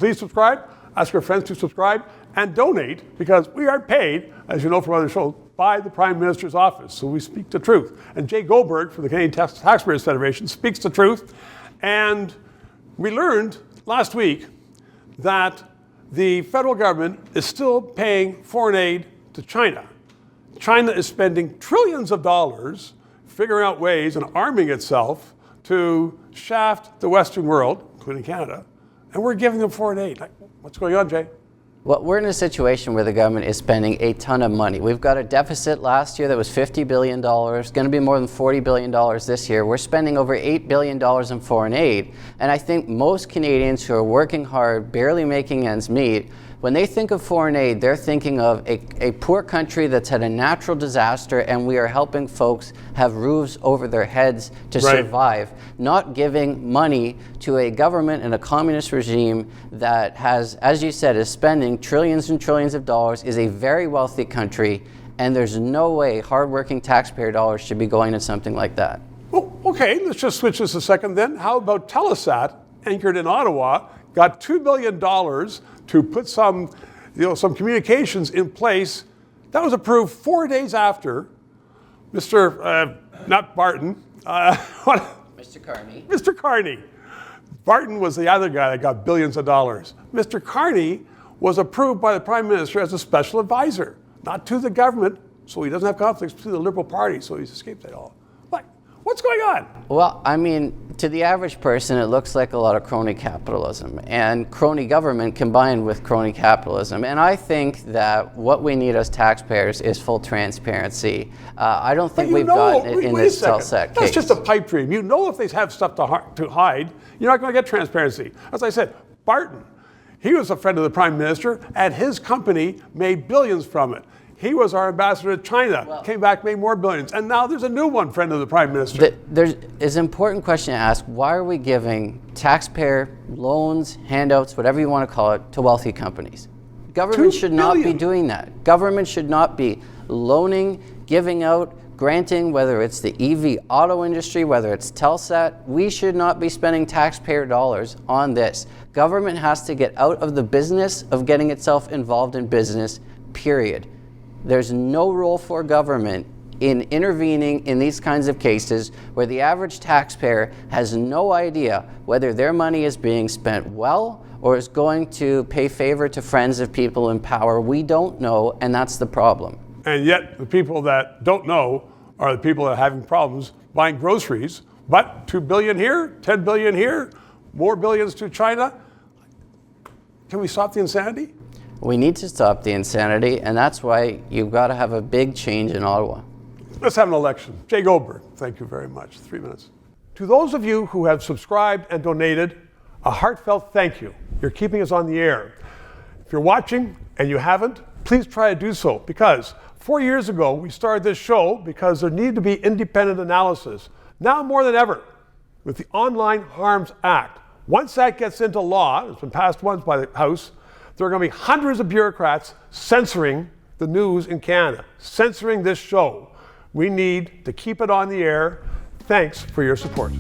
Please subscribe, ask your friends to subscribe, and donate, because we are paid, as you know from other shows, by the Prime Minister's office. So we speak the truth. And Jay Goldberg from the Canadian Taxpayers Federation speaks the truth. And we learned last week that the federal government is still paying foreign aid to China. China is spending trillions of dollars figuring out ways and arming itself to shaft the Western world, including Canada, and we're giving them foreign aid. Like, what's going on, Jay? Well, we're in a situation where the government is spending a ton of money. We've got a deficit last year that was $50 billion, going to be more than $40 billion this year. We're spending over $8 billion in foreign aid. And I think most Canadians who are working hard, barely making ends meet, when they think of foreign aid, they're thinking of a poor country that's had a natural disaster and we are helping folks have roofs over their heads to survive, not giving money to a government and a communist regime that has, as you said, is spending trillions and trillions of dollars, is a very wealthy country, and there's no way hardworking taxpayer dollars should be going to something like that. Well, okay, let's just switch this a second then. How about Telesat, anchored in Ottawa, got $2 billion to put some communications in place. That was approved 4 days after not Barton, Mr. Carney. Mr. Carney. Barton was the other guy that got billions of dollars. Mr. Carney was approved by the Prime Minister as a special advisor, not to the government, so he doesn't have conflicts, to the Liberal Party, so he's escaped that all. What's going on? Well, I mean, to the average person, it looks like a lot of crony capitalism and crony government combined with crony capitalism. And I think that what we need as taxpayers is full transparency. I don't think we've gotten it in this Telesat case. That's just a pipe dream. You know, if they have stuff to hide, you're not going to get transparency. As I said, Barton, he was a friend of the Prime Minister, and his company made billions from it. He was our ambassador to China, came back, made more billions. And now there's a new one, friend of the Prime Minister. There's an important question to ask. Why are we giving taxpayer loans, handouts, whatever you want to call it, to wealthy companies? Government should not be doing that. Government should not be loaning, giving out, granting, whether it's the EV auto industry, whether it's Telesat. We should not be spending taxpayer dollars on this. Government has to get out of the business of getting itself involved in business, period. There's no role for government in intervening in these kinds of cases where the average taxpayer has no idea whether their money is being spent well or is going to pay favor to friends of people in power. We don't know, and that's the problem. And yet the people that don't know are the people that are having problems buying groceries. But $2 billion here, $10 billion here, more billions to China. Can we stop the insanity? We need to stop the insanity, and that's why you've got to have a big change in Ottawa. Let's have an election. Jay Goldberg, thank you very much. 3 minutes. To those of you who have subscribed and donated, a heartfelt thank you. You're keeping us on the air. If you're watching and you haven't, please try to do so, because 4 years ago we started this show because there needed to be independent analysis. Now more than ever, with the Online Harms Act. Once that gets into law, it's been passed once by the House, there are going to be hundreds of bureaucrats censoring the news in Canada, censoring this show. We need to keep it on the air. Thanks for your support.